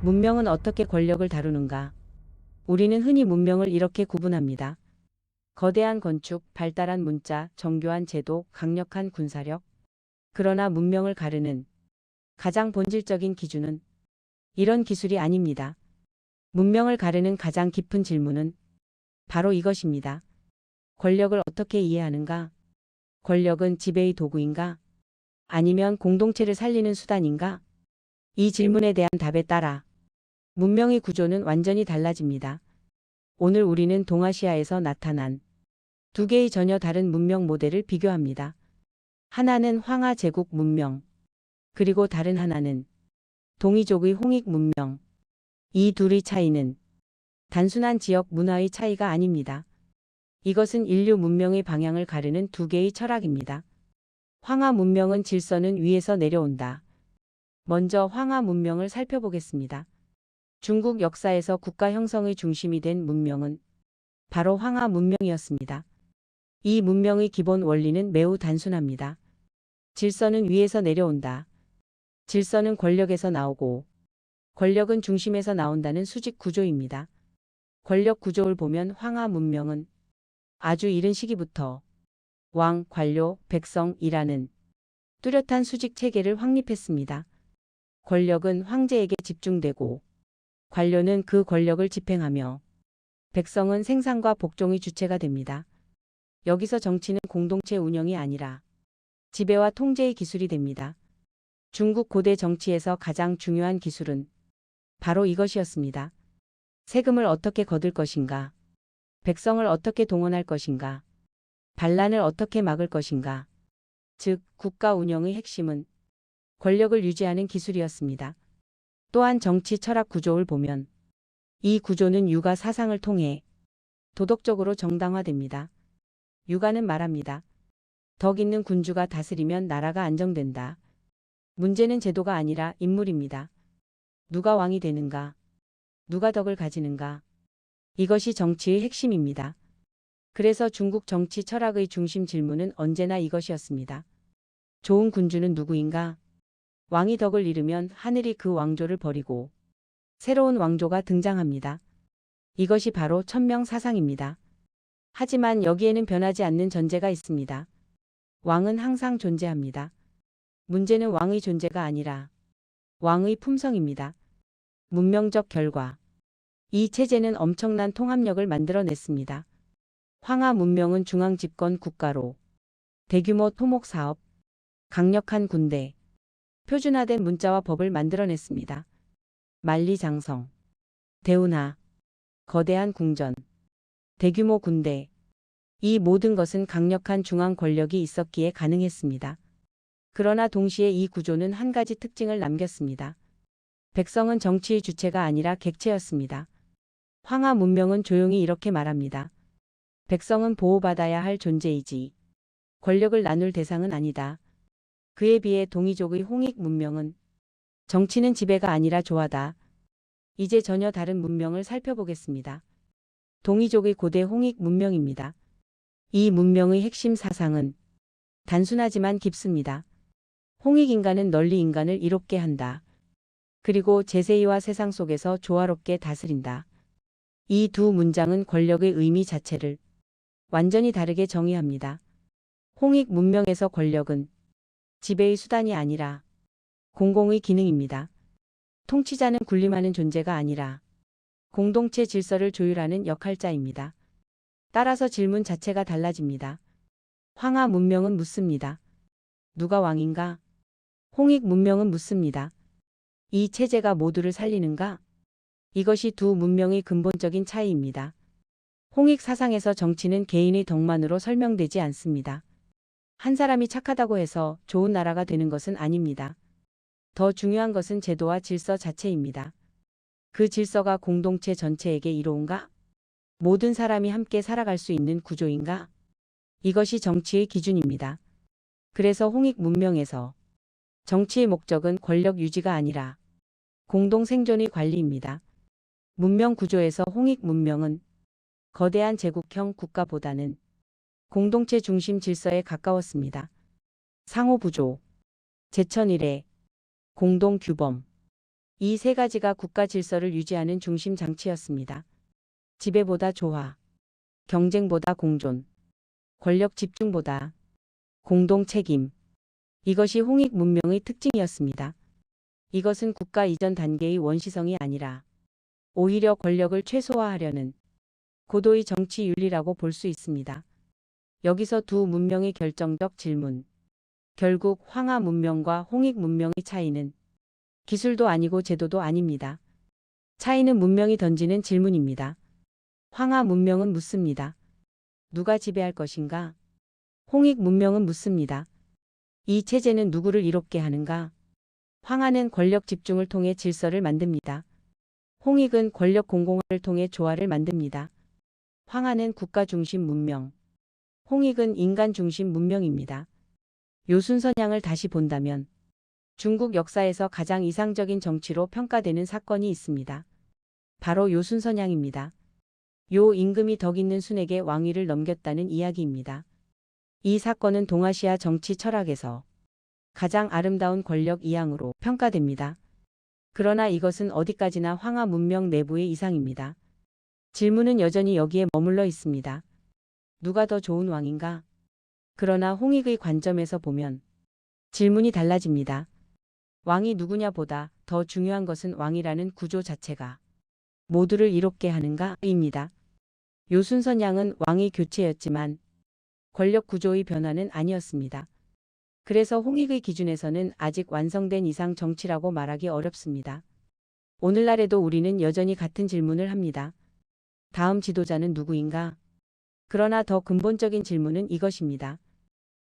문명은 어떻게 권력을 다루는가? 우리는 흔히 문명을 이렇게 구분합니다. 거대한 건축, 발달한 문자, 정교한 제도, 강력한 군사력. 그러나 문명을 가르는 가장 본질적인 기준은 이런 기술이 아닙니다. 문명을 가르는 가장 깊은 질문은 바로 이것입니다. 권력을 어떻게 이해하는가? 권력은 지배의 도구인가? 아니면 공동체를 살리는 수단인가? 이 질문에 대한 답에 따라 문명의 구조는 완전히 달라집니다. 오늘 우리는 동아시아에서 나타난 두 개의 전혀 다른 문명 모델을 비교합니다. 하나는 황하 제국 문명, 그리고 다른 하나는 동이족의 홍익 문명. 이 둘의 차이는 단순한 지역 문화의 차이가 아닙니다. 이것은 인류 문명의 방향을 가르는 두 개의 철학입니다. 황하 문명은 질서는 위에서 내려온다. 먼저 황하 문명을 살펴보겠습니다. 중국 역사에서 국가 형성의 중심이 된 문명은 바로 황하 문명이었습니다. 이 문명의 기본 원리는 매우 단순합니다. 질서는 위에서 내려온다. 질서는 권력에서 나오고 권력은 중심에서 나온다는 수직 구조입니다. 권력 구조를 보면 황하 문명은 아주 이른 시기부터 왕, 관료, 백성이라는 뚜렷한 수직 체계를 확립했습니다. 권력은 황제에게 집중되고 관료는 그 권력을 집행하며 백성은 생산과 복종의 주체가 됩니다. 여기서 정치는 공동체 운영이 아니라 지배와 통제의 기술이 됩니다. 중국 고대 정치에서 가장 중요한 기술은 바로 이것이었습니다. 세금을 어떻게 거둘 것인가? 백성을 어떻게 동원할 것인가? 반란을 어떻게 막을 것인가? 즉, 국가 운영의 핵심은 권력을 유지하는 기술이었습니다. 또한 정치 철학 구조를 보면 이 구조는 유가 사상을 통해 도덕적으로 정당화됩니다. 유가는 말합니다. 덕 있는 군주가 다스리면 나라가 안정된다. 문제는 제도가 아니라 인물입니다. 누가 왕이 되는가? 누가 덕을 가지는가? 이것이 정치의 핵심입니다. 그래서 중국 정치 철학의 중심 질문은 언제나 이것이었습니다. 좋은 군주는 누구인가? 왕이 덕을 잃으면 하늘이 그 왕조를 버리고 새로운 왕조가 등장합니다. 이것이 바로 천명사상입니다. 하지만 여기에는 변하지 않는 전제가 있습니다. 왕은 항상 존재합니다. 문제는 왕의 존재가 아니라 왕의 품성입니다. 문명적 결과. 이 체제는 엄청난 통합력을 만들어냈습니다. 황하 문명은 중앙 집권 국가로 대규모 토목 사업, 강력한 군대, 표준화된 문자와 법을 만들어냈습니다. 만리장성, 대운하, 거대한 궁전, 대규모 군대. 이 모든 것은 강력한 중앙 권력이 있었기에 가능했습니다. 그러나 동시에 이 구조는 한 가지 특징을 남겼습니다. 백성은 정치의 주체가 아니라 객체였습니다. 황하 문명은 조용히 이렇게 말합니다. 백성은 보호받아야 할 존재이지 권력을 나눌 대상은 아니다. 그에 비해 동이족의 홍익 문명은 정치는 지배가 아니라 조화다. 이제 전혀 다른 문명을 살펴보겠습니다. 동이족의 고대 홍익 문명입니다. 이 문명의 핵심 사상은 단순하지만 깊습니다. 홍익 인간은 널리 인간을 이롭게 한다. 그리고 제세이와 세상 속에서 조화롭게 다스린다. 이 두 문장은 권력의 의미 자체를 완전히 다르게 정의합니다. 홍익 문명에서 권력은 지배의 수단이 아니라 공공의 기능입니다. 통치자는 군림하는 존재가 아니라 공동체 질서를 조율하는 역할자입니다. 따라서 질문 자체가 달라집니다. 황하 문명은 묻습니다. 누가 왕인가? 홍익 문명은 묻습니다. 이 체제가 모두를 살리는가? 이것이 두 문명의 근본적인 차이입니다. 홍익 사상에서 정치는 개인의 덕만으로 설명되지 않습니다. 한 사람이 착하다고 해서 좋은 나라가 되는 것은 아닙니다. 더 중요한 것은 제도와 질서 자체입니다. 그 질서가 공동체 전체에게 이로운가? 모든 사람이 함께 살아갈 수 있는 구조인가? 이것이 정치의 기준입니다. 그래서 홍익 문명에서 정치의 목적은 권력 유지가 아니라 공동 생존의 관리입니다. 문명 구조에서 홍익 문명은 거대한 제국형 국가보다는 공동체 중심 질서에 가까웠습니다. 상호부조, 제천일해, 공동규범, 이 세 가지가 국가 질서를 유지하는 중심 장치였습니다. 지배보다 조화, 경쟁보다 공존, 권력 집중보다 공동 책임. 이것이 홍익 문명의 특징이었습니다. 이것은 국가 이전 단계의 원시성이 아니라 오히려 권력을 최소화하려는 고도의 정치 윤리라고 볼 수 있습니다. 여기서 두 문명의 결정적 질문. 결국 황하 문명과 홍익 문명의 차이는 기술도 아니고 제도도 아닙니다. 차이는 문명이 던지는 질문입니다. 황하 문명은 묻습니다. 누가 지배할 것인가? 홍익 문명은 묻습니다. 이 체제는 누구를 이롭게 하는가? 황하는 권력 집중을 통해 질서를 만듭니다. 홍익은 권력 공공화를 통해 조화를 만듭니다. 황하는 국가 중심 문명, 홍익은 인간 중심 문명입니다. 요순선양을 다시 본다면 중국 역사에서 가장 이상적인 정치로 평가되는 사건이 있습니다. 바로 요순선양입니다. 요 임금이 덕 있는 순에게 왕위를 넘겼다는 이야기입니다. 이 사건은 동아시아 정치 철학에서 가장 아름다운 권력 이양으로 평가됩니다. 그러나 이것은 어디까지나 황하 문명 내부의 이상입니다. 질문은 여전히 여기에 머물러 있습니다. 누가 더 좋은 왕인가? 그러나 홍익의 관점에서 보면 질문이 달라집니다. 왕이 누구냐 보다 더 중요한 것은 왕이라는 구조 자체가 모두를 이롭게 하는가입니다. 요순선양은 왕의 교체였지만 권력 구조의 변화는 아니었습니다. 그래서 홍익의 기준에서는 아직 완성된 이상 정치라고 말하기 어렵습니다. 오늘날에도 우리는 여전히 같은 질문을 합니다. 다음 지도자는 누구인가? 그러나 더 근본적인 질문은 이것입니다.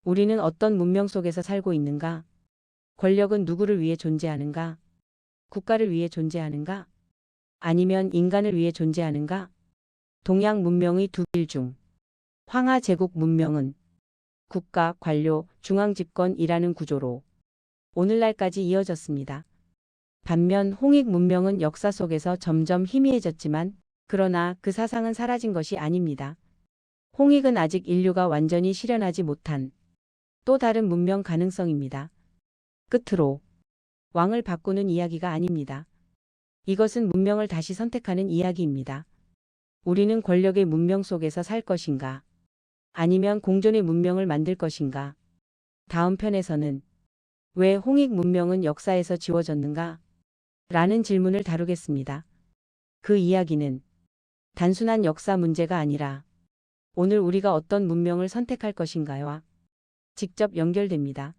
우리는 어떤 문명 속에서 살고 있는가? 권력은 누구를 위해 존재하는가? 국가를 위해 존재하는가? 아니면 인간을 위해 존재하는가? 동양 문명의 두 길 중 황하 제국 문명은 국가, 관료, 중앙집권이라는 구조로 오늘날까지 이어졌습니다. 반면 홍익 문명은 역사 속에서 점점 희미해졌지만 그러나 그 사상은 사라진 것이 아닙니다. 홍익은 아직 인류가 완전히 실현하지 못한 또 다른 문명 가능성입니다. 끝으로 왕을 바꾸는 이야기가 아닙니다. 이것은 문명을 다시 선택하는 이야기입니다. 우리는 권력의 문명 속에서 살 것인가? 아니면 공존의 문명을 만들 것인가? 다음 편에서는 왜 홍익 문명은 역사에서 지워졌는가? 라는 질문을 다루겠습니다. 그 이야기는 단순한 역사 문제가 아니라 오늘 우리가 어떤 문명을 선택할 것인가와 직접 연결됩니다.